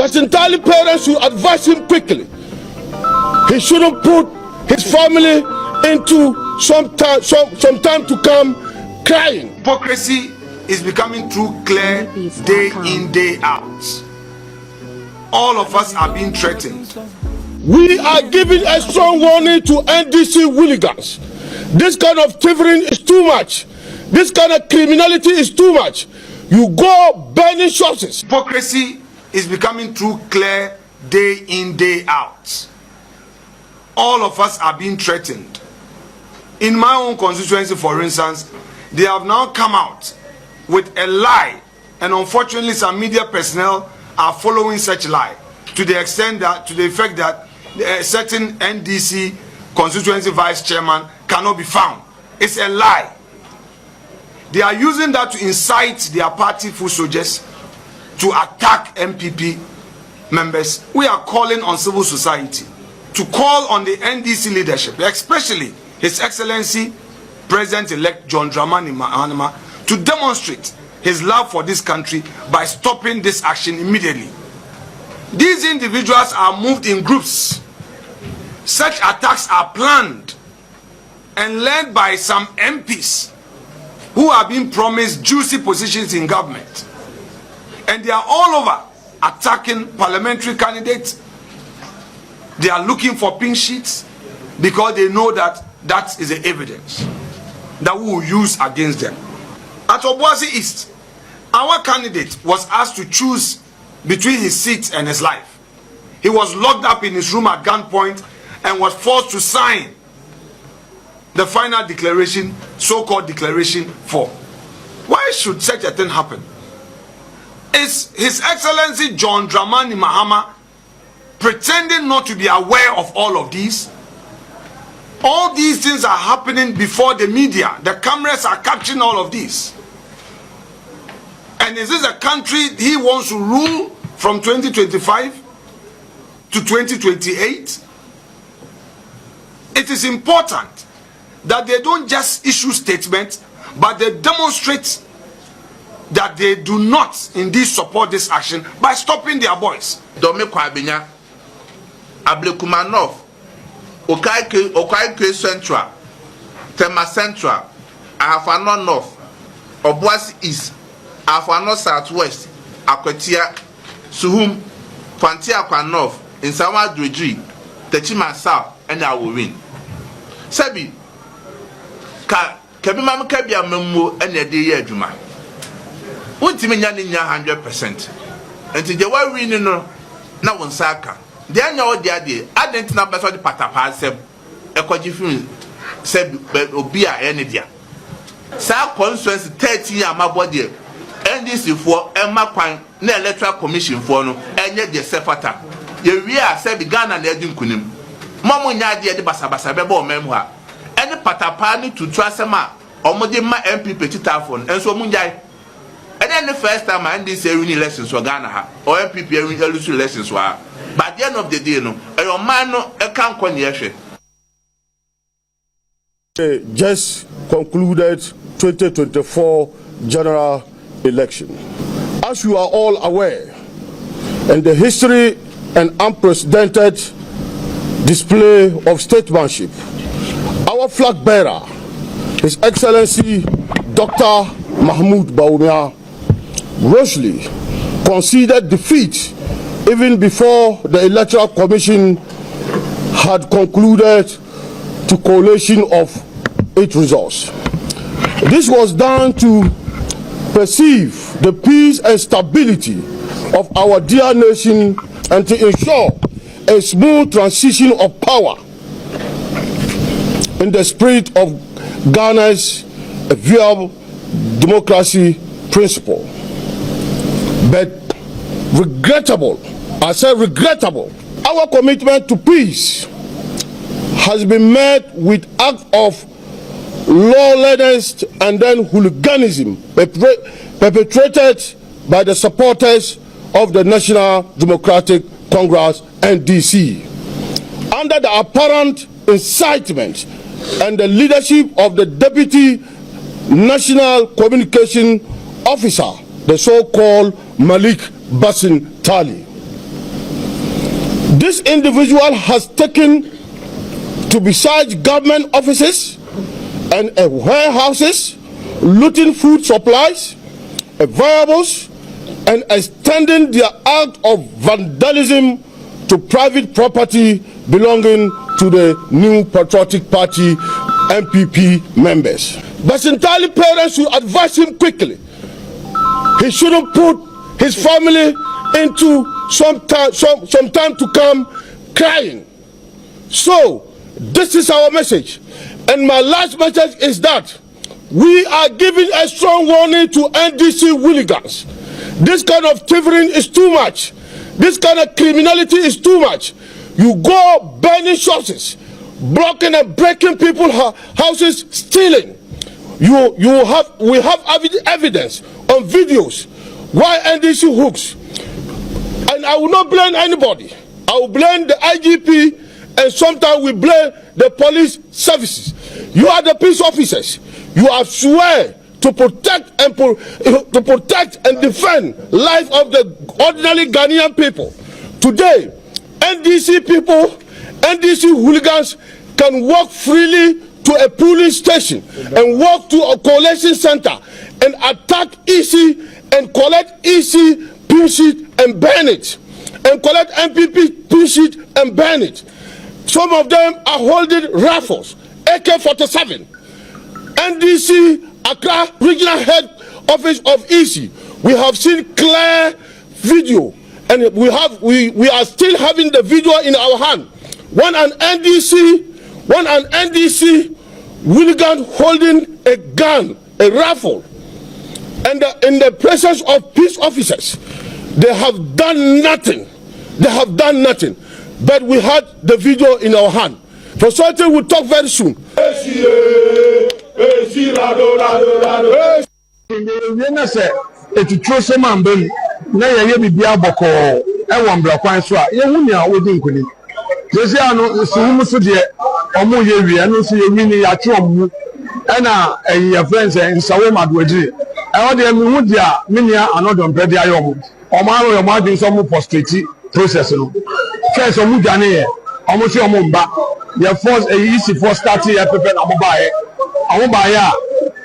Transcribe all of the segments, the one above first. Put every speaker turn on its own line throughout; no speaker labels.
Basintale parents should advise him quickly. He shouldn't put his family into some time to come crying.
Hypocrisy is becoming too clear day in, day out. All of us are being threatened.
We are giving a strong warning to NDC hooligans. This kind of thievery is too much. This kind of criminality is too much. You go burning shops.
Hypocrisy is becoming too clear day in, day out. All of us are being threatened. In my own constituency, for instance, they have now come out with a lie, and unfortunately some media personnel are following such lie to the effect that a certain NDC constituency vice chairman cannot be found. It's a lie. They are using that to incite their party foot soldiers to attack NPP members. We are calling on civil society to call on the NDC leadership, especially His Excellency President-elect John Dramani Mahama, to demonstrate his love for this country by stopping this action immediately. These individuals are moved in groups. Such attacks are planned and led by some MPs who are being promised juicy positions in government. And they are all over attacking parliamentary candidates. They are looking for pink sheets because they know that that is the evidence that we will use against them. At Obuasi East, our candidate was asked to choose between his seat and his life. He was locked up in his room at gunpoint and was forced to sign the final declaration, so-called declaration 4. Why should such a thing happen? Is His Excellency John Dramani Mahama pretending not to be aware of all of these? All these things are happening before the media. The cameras are capturing all of these. And is this a country he wants to rule from 2025 to 2028? It is important that they don't just issue statements, but they demonstrate that they do not indeed support this action by stopping their boys.
Dome Kwabinya, Ablekumanov, Okaike Central, Tema Central, Ahafano North, Obuasi East, Ahafano Southwest, Akwatia, Suhum, Fantia Kwa North, Insawa Dredri, Techima South, and I will win. Sabi, Kabi Mama Kabia Memo and a day Juma. What do you mean 100%? And to the way we know now on Saka. They are now the idea. I didn't know about the Patapa said a quadrifun said Obia any dia. Sa conference 30 years my body. And this is for Emma Kwan, the Electoral Commission for no, and yet the Sefata. We are said Ghana and Edin Kunim. Mamu Nadia de Basabasa Bebo Memoir. And the Patapani to Trasama, or Modima NPP Titafon, and so Munjai. And then the first time I didn't say any lessons for Ghana, or NPP any lessons were. But at the end of the day, no, a man no, a can't conjecture.
Just concluded 2024 general election. As you are all aware, and the history and unprecedented display of statesmanship, our flag bearer, His Excellency Dr. Mahmoud Bawumia, grossly conceded defeat even before the Electoral Commission had concluded to collation of its results. This was done to perceive the peace and stability of our dear nation and to ensure a smooth transition of power in the spirit of Ghana's viable democracy principle. But regrettable, I say regrettable, our commitment to peace has been met with acts of lawlessness and then hooliganism perpetrated by the supporters of the National Democratic Congress (NDC) under the apparent incitement and the leadership of the Deputy National Communication Officer, the so-called Malik Basintale. This individual has taken to besiege government offices and warehouses, looting food supplies, variables, and extending their act of vandalism to private property belonging to the New Patriotic Party NPP members. Basintale parents should advise him quickly. He shouldn't put his family into some time to come crying. So this is our message, and my last message is that we are giving a strong warning to NDC Holigans. This kind of thievery is too much. This kind of criminality is too much. You go burning shops, blocking and breaking people's houses, stealing. We have evidence on videos why NDC hooks. And I will not blame anybody. I will blame the IGP, and sometimes we blame the police services. You are the peace officers. You are sworn to protect and defend life of the ordinary Ghanaian people. Today, NDC people, NDC hooligans can walk freely to a polling station and walk to a collation center and attack EC and collect EC pin sheet and burn it, and collect NPP pin sheet and burn it. Some of them are holding rifles, AK-47. NDC Accra Regional Head Office of EC. We have seen clear video, and we are still having the video in our hand. One an NDC hooligan holding a gun, a rifle, and in the presence of peace officers. They have done nothing. They have done nothing. But we had the video in our hand. For certain, we'll talk very soon.
Process no first omu dwane ye omu se omu mba ye force easy for starting ya pepe na omu ba ya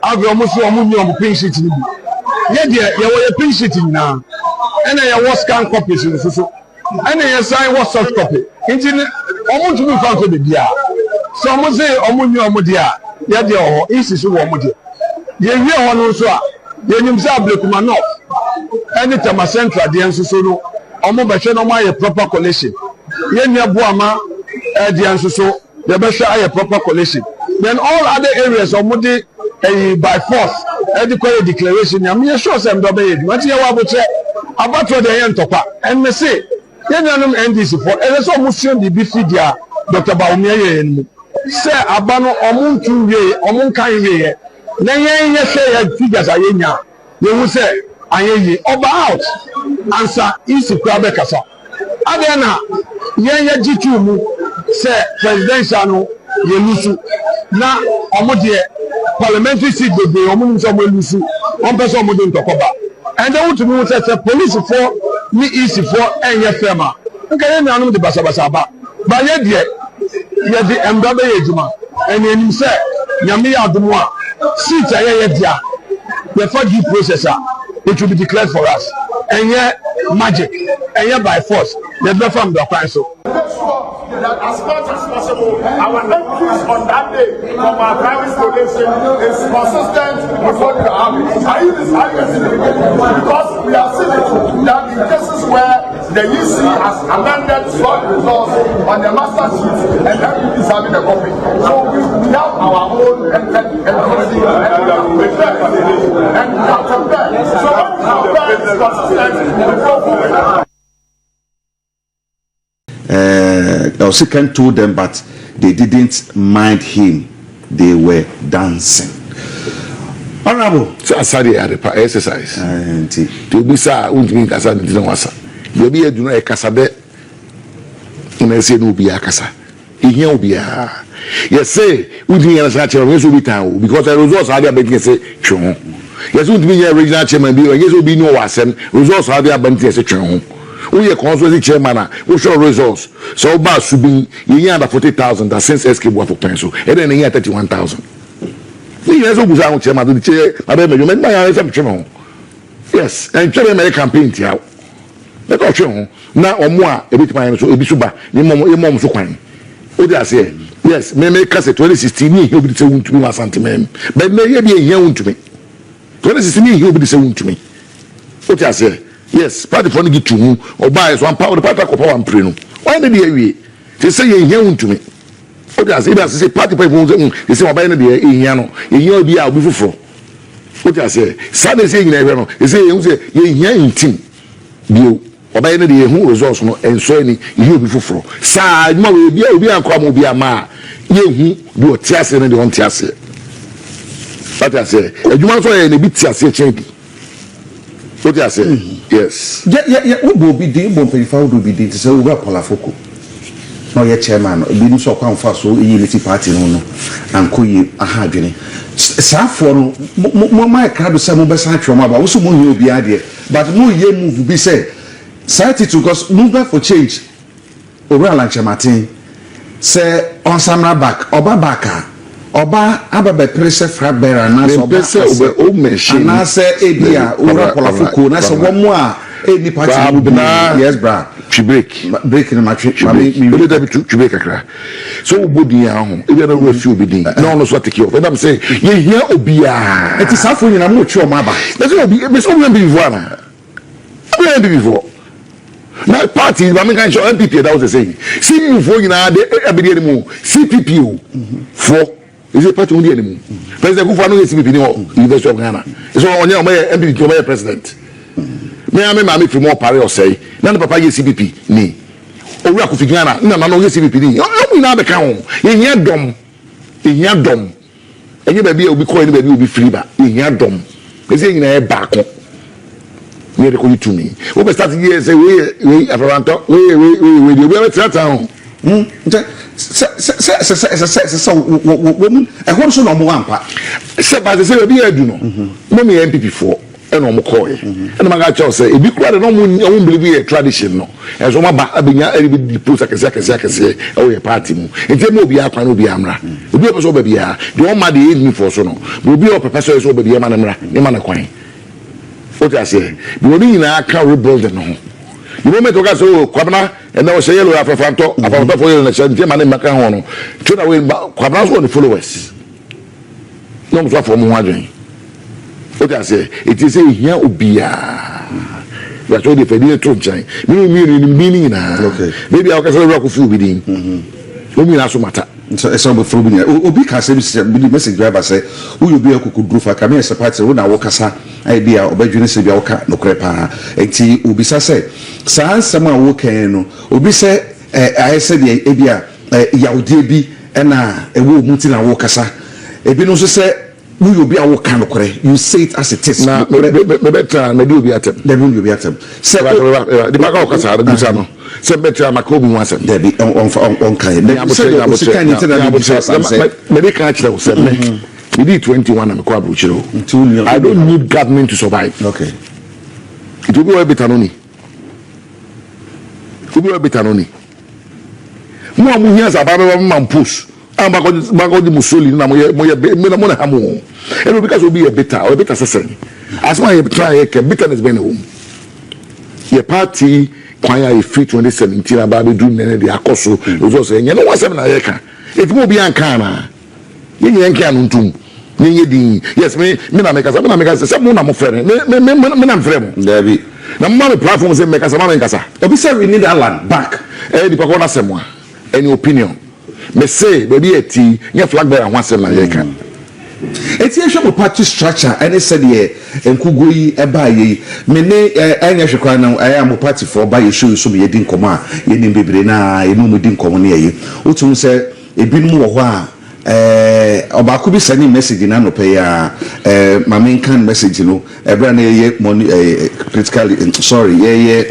ave omu se omu ni omu pin sheet ni ye de ye wo ye pin sheet na ena ye wo scan copies ni so ena ye sign what soft copy nti omu tumi fa ko be bia so omu se omu ni omu de a ye de ho easy so wo omu de ye wie ho no so a ye nyim se ablekuma no eni tema central de enso so no omo be hwe no ma ye proper collection ye nia boama de enso so ye be hwe aye proper collection. Then all other areas omo de by force e kwa declaration ya me sure say mdo be ye mati ye wa boche abato de ye ntopa en me say ye nyanum NDC for e so omo sien di bi fidia Dr. Baumia ye enmu say abano omo ntu wie omo nkan wie na ye hwe ye figures ayenya ye hu say ayeyi oba out answer isi kwabe kasa adena ye jitu mu say presidential no ye lusu na omode parliamentary seat bebe omu nso mo lusu on person omode ntokoba and then to me say police for ni isi for enye fema nka ye nanu de basabasa ba ye de ye di embabe ye juma and enim say nyame ya adomo a seat ye dia the for due processor it will be declared for us. And yet, magic, and yet by force, the better from the council.
Make sure that as much as possible, our increase on that day from our private donation is consistent with what we are having. Because we are seeing that in cases where the EC has amended swap results on the master sheet and NPP is having a copy. So we have our own and we have compared. So when we compare, it's consistent with what we have.
Second told them, but they didn't mind him. They were dancing. Honorable,
Asadi Arepa exercise. To be sa, won't Kasa didn't wasa. You be a do not a Kasabe. And I said, no be a Kasa. He will be a. Yes, say, we didn't such a result because the results are there, but you say, yes, would be a regional chairman, yes, will be no was and results are there, but yes, a chon. we are constituency chairman we show results so ba subi ye under 40,000 that since SK Buafo penso and then here 31,000 we yes we go chairman the chair abe me you my answer me yes and chairman make campaign ti out let us show na omo a ebitima so ebi so ba ye mom so kwan o dey say yes me make case 2016 ni he obi say wuntumi ma Ashanti mem but me ye bi ehia wuntumi 2016 ni he obi say wuntumi o dey say yes party for get to who or buy so power the party ko power am pray no why na dey awie say ye ehia wuntumi o dey say party people say say oba na dey ehia no ehia obi a obi foforo o dey say say dey say nyina ehwe no say ye ehia intim bio oba na dey ehu results no enso ni ehia obi foforo sa ma we bia obi anko am obi ama ye hu bi o tiase na dey on tiase what I say adwuma so ye na bi tiase chen bi what I say yes
yeah wo bo bi din bo pelifa wo bi din say wo ga polafoko no ye chairman no bi no so kwa mfa so e unity party no anko yi aha adwene saafo no mo my crowd say mo be san twom aba wo so mo hi obi ade but mo ye move bi say society to cause movement for change Owura Lanche Martin say on samra back oba baka oba ababe pressure frat bearer na so oba o machine na say ebia Owura polafoko na say wo mo a any party yes bra break in my trip me dey to break akra so obodi ya ho ebia na refi obidi na no so take off and am say ye hia obia it is afo nyina mo twa o ma ba na say obi be so be before na party ba me kan show NPP that was the saying see you for nyina de abedi animu CPP o for is a party only animu president Kufuor no CPP ni o University of Ghana so onye o NPP o president me am me fi more pare o say na no papa ye CPP ni Owura Kofi Ghana na no ye CPP ni o nyina be kan ho ye hia dom enye ba bi obi ko ni ba bi obi free ba ye hia dom e say nyina e ba ko we record to me we start here say we afaranto we dey try town so woman e ho so no mo ampa se ba se be adu no no me NPP for e no mo call e na ma ga cho say e bi kura no mo believe a tradition no e so ma ba abenya e bi post akese e we party mu enti mo obi akwa no obi amra obi o so ba bia the one ma dey me for so no obi o professor so ba bia ma na mra e ma na kwan what I say the only na can rebuild no the moment we so kwabna and now say yellow afafanto for you na change man make ho no to na we kwabna so the followers no so for mo adwen what I say it is a here obia we are told the federal to chan me na okay maybe I can say rock fu bi din omi na so mata so be from obi ka say be message driver say who you be akukudru fa ka me support we na wo kasa idea obadwene se bia wo ka no krepa enti obi sa say san sama wo kan no obi say I said e bia yawde bi na e wo muti na wo kasa ebi no so say who you be a wo kan no kre you say it as it is na me better na do obi atem dey do obi atem say the back of kasa do sa no say better makobi mu asem dey be on kan dey say kan ni tena me be kan chira wo say we did 21 and I don't need government to survive. Okay. It will be a bit anony. It will be a bit anony. More years about man push. I'm back on the Mussolini. And because will be a better assassin. As my try bitterness been home. Your party choir free 2017 about doing the Akoso. Was also saying, you know what's happening? It will be uncana. You can't yes, me na make us some na mo frere me na frere mo David na mo platform say make us ma make us obi say we need that land back the pako na semwa any opinion me say baby eti nya flag bearer ho asem na ye kan eti ehwe party structure any said ye enkugoyi eba ye me ne anya hwekwa na aya mo party for ba ye show so me ye din komo a ye nim bebre na ye no mo din komo na ye otum say ebinum wo ho a oba ko bi send message na no pay ya mama kan message no ebra na ye money critically sorry ye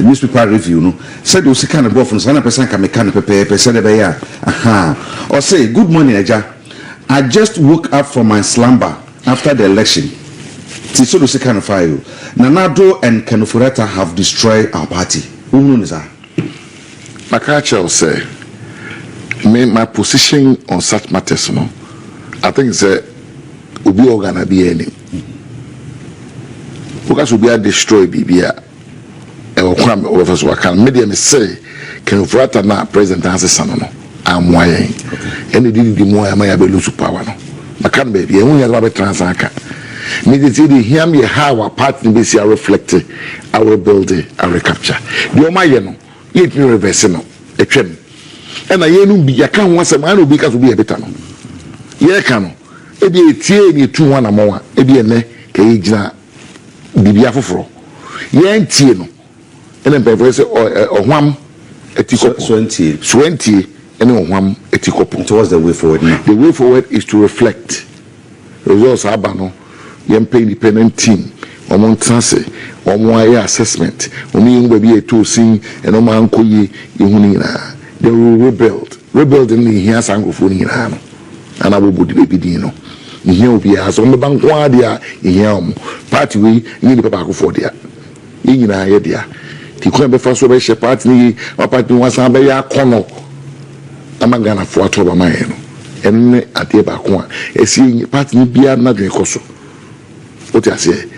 newspaper review no said o sika na go from sana person ka me kan pepe said be ya aha or say good morning Eja, I just woke up from my slumber after the election
Tisolo se kind of fire. Nanado and Kenofureta have destroyed our party. Who knows that?
Makacha will say, my position on such matters, no, I think it's Ubi Organa be any. Because we are destroyed, Bibia, or crime over us, what can medium say, Kenofureta na present as a son, no, I'm why, and it didn't be more, I may have a lose power. I can't baby, and we have a transaction. Immediately, hear me how our party base are reflected, our building, our recapture. The Omayano, yet me reverse no, a trim. And I yenu be a can once a man will be because we be a betano. Ye cano, e be a tea 2 1 more, e be a ne, Kajna, Bibiafro. Ye and Tieno, and then Beverse or one etico 20, and one etico.
Towards the way forward.
The way forward is to reflect results abano. Yempe independent team among transe omo assessment omi baby a to sing and omo ankoyi ihunina they will rebuild in the here sangrofoni na no ana bobo de bidi no ihe obi as on ban kwa dia ihe om party we ni papa akofo dia yina ye dia ti ko be fa so be she party ni party wansan be ya kono amagana fo atoba man no enne ade ba ko a esi party ni bia na dwen koso. What I say,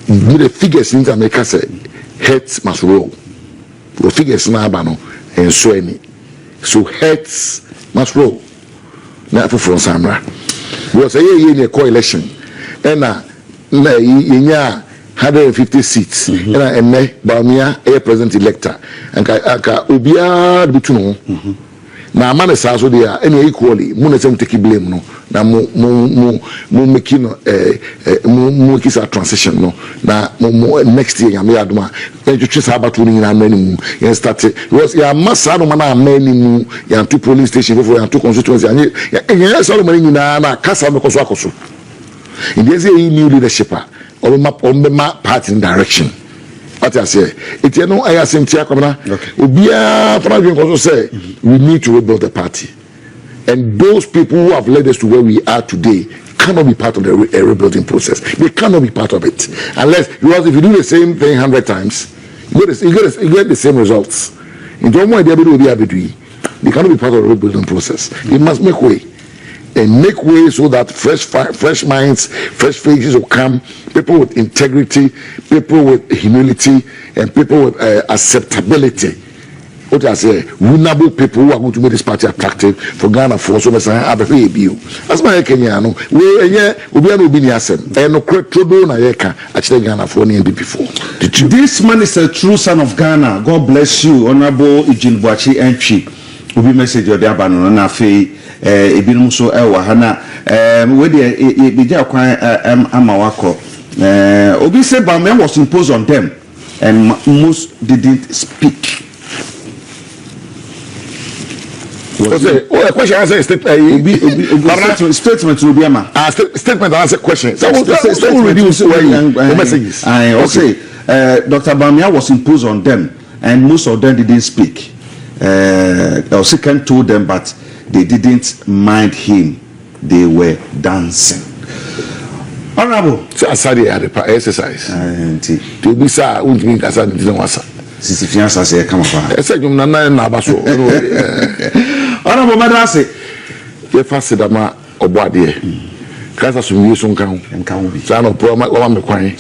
the figures in America say heads must roll. The figures now bano and so any. So heads must roll. Now for Samra. Was a year coalition. And now 150 seats. And me Bamia a president elector. And Ka Ubia Butuno. Na man is also there any equally monesem take blame no na mo making mo kisa transition no na mo next year ya me adoma e twetwe sabatu ni na mani mu start because ya massa no na mani mu ya to police station for ya to constituency ya so mani na na kasa me koso in this year new leadership or map party direction. What I say, it's no I assume Tia Comana. Ubia also say we need to rebuild the party. And those people who have led us to where we are today cannot be part of the rebuilding process. They cannot be part of it. Unless because if you do the same thing 100 times, you get the same results. In Jomo they cannot be part of the rebuilding process. They must make way. And make way so that fresh minds, fresh faces will come, people with integrity, people with humility, and people with acceptability. What I say, winnable people who are going to make this party attractive for Ghana for so much. I be you. As my Kenyano, we be niasem. And no credo na yeka actually Ghana for NPP for.
This man is a true son of Ghana. God bless you, Honorable Eugene Boachi Entry. Ubi message your diabano na fe. Ebinum so ewa hana we dey bija kwan amawako obi say Bamia was imposed on them and most didn't speak.
Question answer statement will be ama statement answer question so reduce the messages.
Okay. Dr. Bamia was imposed on them and most of them didn't speak. Second told them but they didn't mind him. They were dancing.
Honorable, Asadi had the exercise. To be sir, won't mean Asadi didn't want to.
Since if you say, come on.
I said, you're not Nabaso.
Honorable Madrase,
you fasted a ma or body. Casa some use on count and count. Son of Pro, my crying.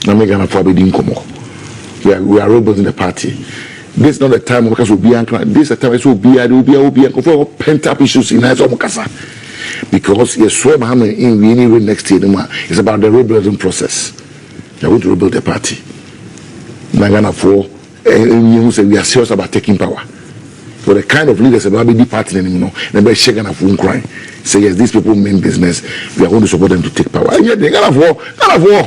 I'm making a forbidden como. We are rebels in the party. This is not the time because we'll be this is the time it will be and for pent up issues in Hazomokasa. Because you swear Mohammed in we need next year. It's about the rebuilding process. They want to rebuild the party. Nagana for you say we are serious about taking power. For the kind of leaders about the party anymore, never shaking up one crying. Say yes, these people mean business. We are going to support them to take power. And yet they kind of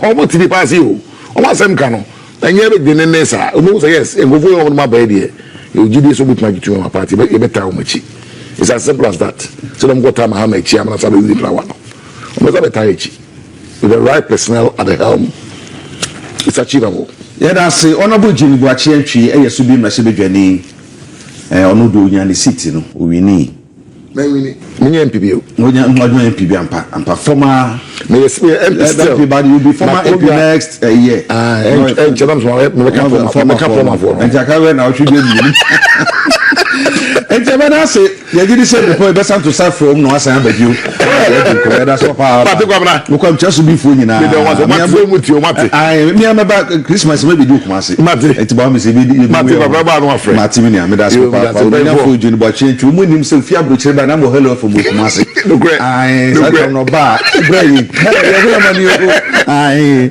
how much did they pass you? Almost same canon. And yet the Nessa, yes, and go for my bed here. You do this with my to my party, but you better how much. It's as simple as that. So don't go time how much I'm not with the power. With the right personnel at the helm, it's achievable.
Yeah, that's Honorable Jimmy Boachi Entry, a Subi Message Jenny, Onodo Yan City, we need.
me NPP.
When you're not NPP, I'm performer.
May
everybody will be former MP next year.
And Chadam's former former.
And Jackaran, I should be. And Jamana say, you didn't say the point, best to start from no, I say, but you. That's what I'm just to be for you now. I am about Christmas, maybe do Massy. It's about me, Martinia, that's what you but change to win himself. You have to number hello from Massy. I don't know, but I